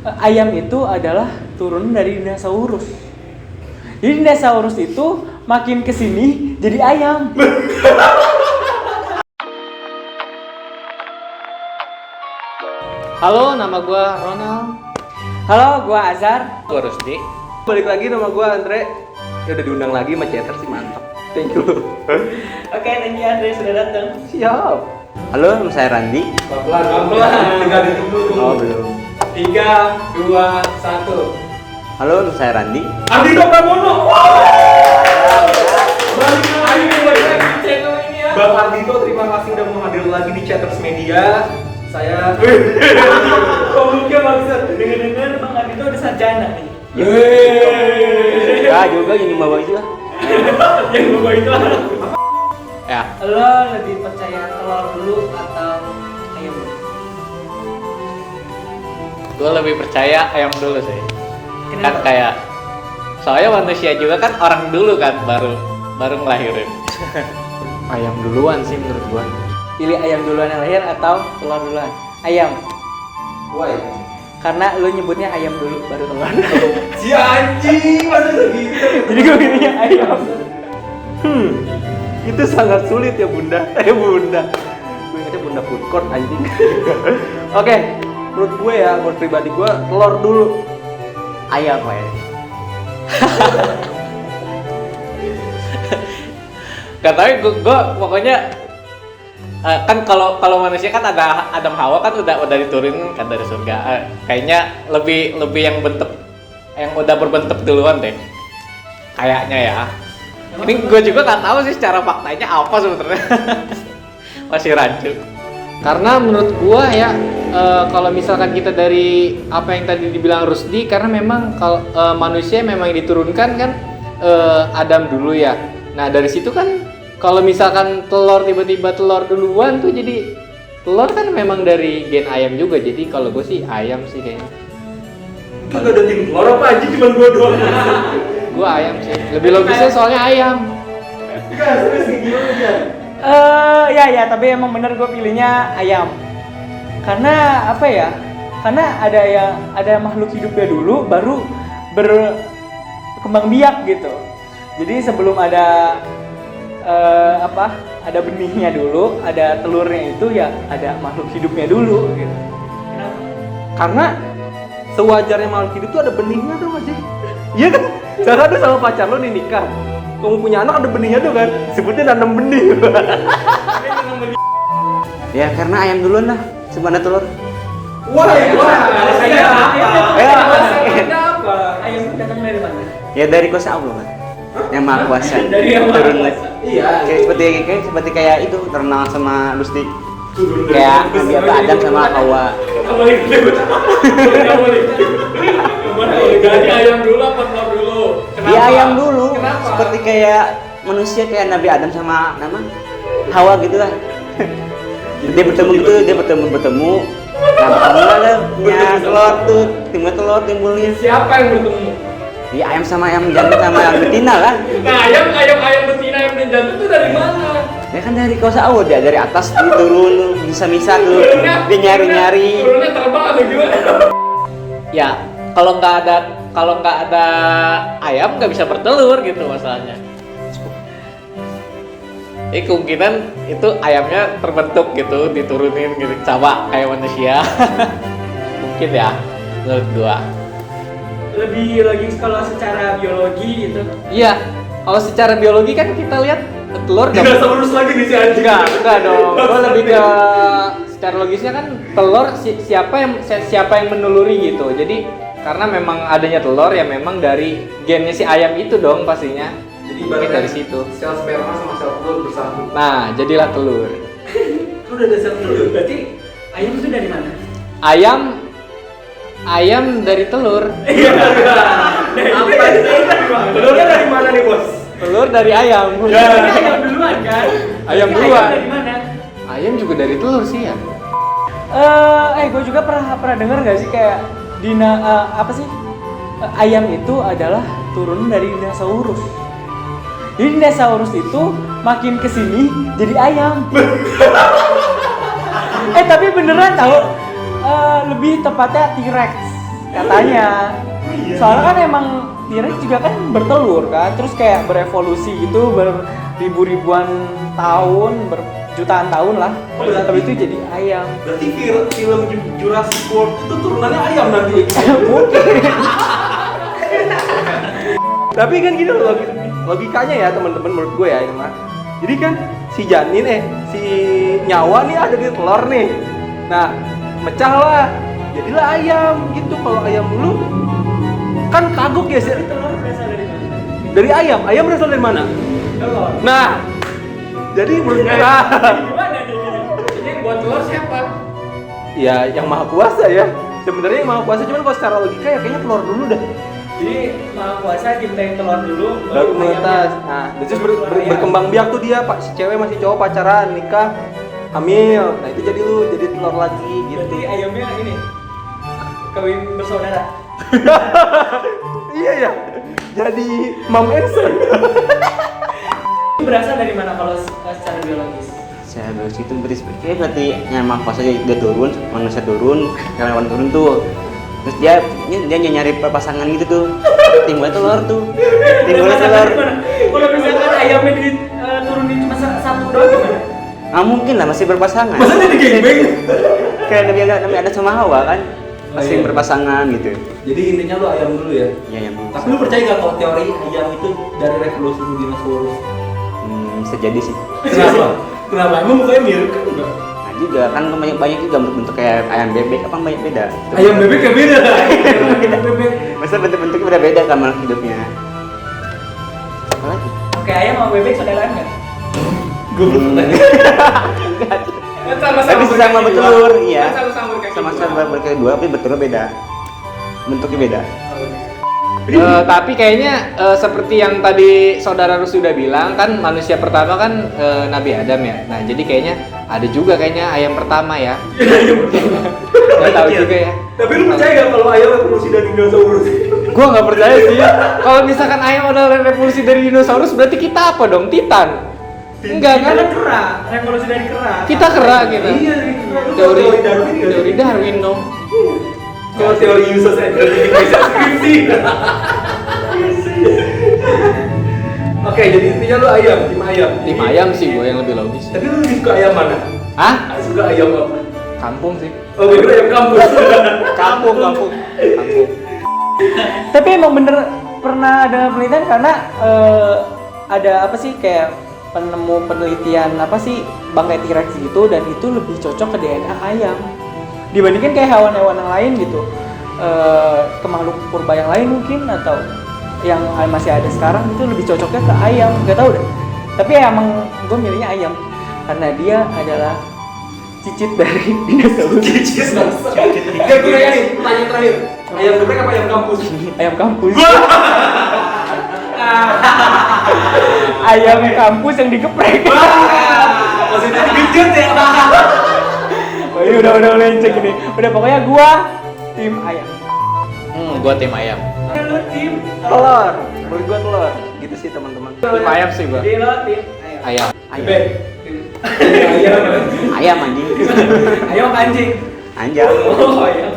Ayam itu adalah turun dari dinosaurus. Jadi dinosaurus itu makin kesini jadi ayam. Halo, nama gue Ronald. Halo, gua Azhar. Gue Rusdi. Balik lagi, nama gue Andre. Ya udah diundang lagi sama Chatter sih, mantap. Thank you. Oke, thank you Andre sudah datang. Siap. Halo, nama saya Randi. Pelan-pelan. Tinggal dulu. Oh, belum. 3, 2, 1. Halo, nama saya Randi. Ardito Pramono. Balik lagi di channel ini ya. Bang Ardito, terima kasih udah mau hadir lagi di Chatters Media. Saya Komuknya bagus. Dengar-dengar Bang Ardito udah sarjana nih. Ya, juga ini bawa itu lah. Yang bawa itu Ya, lo lebih percaya telur dulu atau ayam dulu? gue lebih percaya ayam dulu sih. Kan Kenapa? kayak soalnya manusia juga kan orang dulu kan baru ngelahirin. Ayam duluan sih menurut gue. Pilih ayam duluan yang lahir atau telur duluan? Ayam. why? Karena lo nyebutnya ayam dulu baru telur. Si anjing masa segitu. Jadi gue pilihnya ayam. Itu sangat sulit ya bunda. Bunda. Gue ingetnya bunda food court anjing. Oke, menurut gue ya, menurut pribadi gue telur dulu. Ayam ya. Gak tau gue pokoknya kan kalau manusia kan ada Adam Hawa kan udah diturunin kan dari surga. Kayaknya lebih yang udah berbentuk duluan deh. Kayaknya ya. Ini gue juga nggak tahu sih secara faktanya apa sebenarnya. Masih rancu. Karena menurut gue ya kalau misalkan kita dari apa yang tadi dibilang Rusdi, karena memang kalau manusia memang diturunkan kan Adam dulu ya. Nah dari situ kan kalau misalkan telur tiba-tiba telur duluan tuh jadi telur kan memang dari gen ayam juga. Jadi kalau gue sih ayam sih kayaknya. Kagak ada tim telur apa anjing, cuma gue doang. Gue ayam sih. Lebih logisnya soalnya ayam. Enggak, serius gimana aja? Ya, tapi emang bener gue pilihnya ayam. Karena apa ya? Karena ada makhluk hidupnya dulu, baru berkembang biak gitu. Jadi sebelum ada ada benihnya dulu, ada telurnya itu ya ada makhluk hidupnya dulu gitu. Kenapa? Karena sewajarnya makhluk hidup tuh ada benihnya tuh nggak sih? Iya kan? Jangan ada sama pacar lo nih nikah, kamu punya anak ada benihnya tuh kan? Sebutnya nanam benih. Ya, karena ayam duluan lah, sebelum ada telur. Wah, saya Kenapa? Ayam itu datang dari mana? Ya dari kuasa Allah kan. Yang Maha Kuasa. Dari Yang Maha Turun. Kuasa. Iya. Seperti kayak itu terkenal sama Rusdi. Kayak Nabi Adam sama Hawa. Jadi ayam dulu apa telur dulu? Dia ayam dulu. Kenapa? Seperti kayak manusia kayak Nabi Adam sama Hawa gitu lah. Dia bertemu. Nah, bertemulah punya telur tuh, timbulnya. Siapa yang bertemu? Iya, ayam sama ayam jantan sama ayam betina lah. Nah, ayam betina, ayam dan jantan itu dari mana? Ya kan dari kuasa Allah, dia dari atas dia turun bisa tuh. Dia nyari. Turunnya terbang atau gimana? Ya kalau nggak ada ayam nggak bisa bertelur gitu masalahnya. Kemungkinan itu ayamnya terbentuk gitu, diturunin gitu sama kayak manusia. Mungkin ya menurut gua. Lebih logis kalau secara biologi gitu. Iya, kalau secara biologi kan kita lihat telur Dinosaurus lagi nih si anjing. enggak dong. Gua lebih ke secara logisnya kan telur siapa yang meneluri gitu. Jadi karena memang adanya telur ya memang dari gennya si ayam itu dong pastinya. Jadi Mungkin dari situ. sel sperma sama sel telur bersatu. Nah, jadilah telur. Lu udah ada sel telur. Berarti ayam itu dari mana? Ayam dari telur. Apa sih? Telurnya dari mana nih, Bos? Telur dari ayam. Ini ayam duluan kan? Ayam Berarti duluan. Ayam dari mana? Ayam juga dari telur sih ya. Gue juga pernah dengar nggak sih kayak ayam itu adalah turun dari dinosaurus. Jadi dinosaurus itu makin kesini jadi ayam. Tapi beneran tahu, lebih tepatnya T-Rex. katanya. Soalnya kan emang T-Rex juga kan bertelur kan, terus kayak berevolusi gitu beribu-ribuan tahun, berjutaan tahun lah. Tapi itu jadi ayam. Berarti film Jurassic World itu turunannya ayam nanti. Mungkin. Tapi kan gini loh logikanya ya teman-teman menurut gue ya ini mah. Jadi kan si janin si nyawa nih ada di telur nih. Nah, mecah lah. Jadilah ayam gitu. Kalau ayam dulu kan kagok ya sih. Telur berasal dari mana? Dari ayam. Ayam berasal dari mana? Telur. Nah, jadi menurut gue Gimana nih? Ini yang buat telur siapa? ya yang maha kuasa ya. Sebenarnya yang maha kuasa cuman kalau secara logika ya kayaknya telur dulu dah. Jadi Maha Kuasa ciptain telur dulu, Baru menetas. Nah, terus berkembang biak tuh dia, Pak. Si cewek masih cowok pacaran, nikah, hamil. Nah, itu jadi telur lagi gitu. Berarti ayamnya ini kawin bersaudara. Iya ya. Jadi mom and son. Itu berasal dari mana kalau secara biologis? Saya biologis itu berarti yang Maha Kuasa dia turun, manusia turun, hewan turun tuh. Terus dia nyari pasangan gitu tuh. Timbulnya telur tuh. Timbulnya telur. Kalau misalkan ayamnya diturunin cuma satu doang gimana? Ah mungkin lah masih berpasangan. Masa dia digengbeng? Kayak Nabi Adam sama Hawa kan masih iya. berpasangan gitu. Jadi intinya lu ayam dulu ya. Ya yang Tapi lu percaya gak kalau teori ayam itu dari revolusi dinosaurus? bisa jadi sih. Kenapa? Kenapa? Emang mukanya mirip kan enggak? Nah juga kan banyak juga bentuk kayak ayam bebek apa banyak beda. Ayam bebek ya beda. Ayam bebek. Masa bentuk-bentuknya beda-beda kan makhluk hidupnya. Apa lagi? Oke, ayam sama bebek saudaraan nggak? Gue belum tanya. Kan Tapi sama bertelur, iya. Kan sama-sama berkaki Sama-sama dua. berkaki dua, tapi bertelur beda. Bentuknya beda. Tapi kayaknya seperti yang tadi saudara Rus sudah bilang kan manusia pertama kan Nabi Adam ya. Nah jadi kayaknya ada juga kayaknya ayam pertama ya. Nggak tahu juga ya. Tapi lu percaya gak kalau ayam revolusi dari dinosaurus? Gua nggak percaya sih. Kalau misalkan ayam adalah revolusi dari dinosaurus berarti kita apa dong? Titan? Enggak kan? Kita kera, revolusi dari kera. Kita kera kita. Iya, Teori Darwin nggak sih? teori Darwin dong. Kalau teori usus identity bisa skripsi. Oke, jadi intinya lu ayam, tim ayam. Tim ayam sih gue yang lebih logis. Tapi lu lebih suka ayam mana? Hah? Suka ayam apa? Kampung sih. Oh, gue kira ayam kampus. Kampung. Tapi emang bener pernah ada penelitian karena ada apa sih kayak penelitian apa sih bangkai T-Rex gitu dan itu lebih cocok ke DNA ayam dibandingkan kayak hewan-hewan yang lain gitu, ke makhluk purba yang lain mungkin atau yang masih ada sekarang itu lebih cocoknya ke ayam, nggak tahu deh. Tapi emang gue milihnya ayam karena dia adalah cicit dari dinosaurus. Gak kira ya nih, pertanyaan terakhir. Ayam geprek apa ayam kampus? Ayam kampus. Ayam kampus yang digeprek. Maksudnya digejut ya? Oh, ini udah melenceng ini. Udah pokoknya gua tim ayam. Gua tim ayam. Lu tim Telur. Menurut gua telur. Gitu sih teman-teman. Tim ayam sih gua. Jadi lo tim ayam. Ayam. Bebek. Ayam. Ayam anjing. Ayam apa anjing. Anjing. Oh, ayam.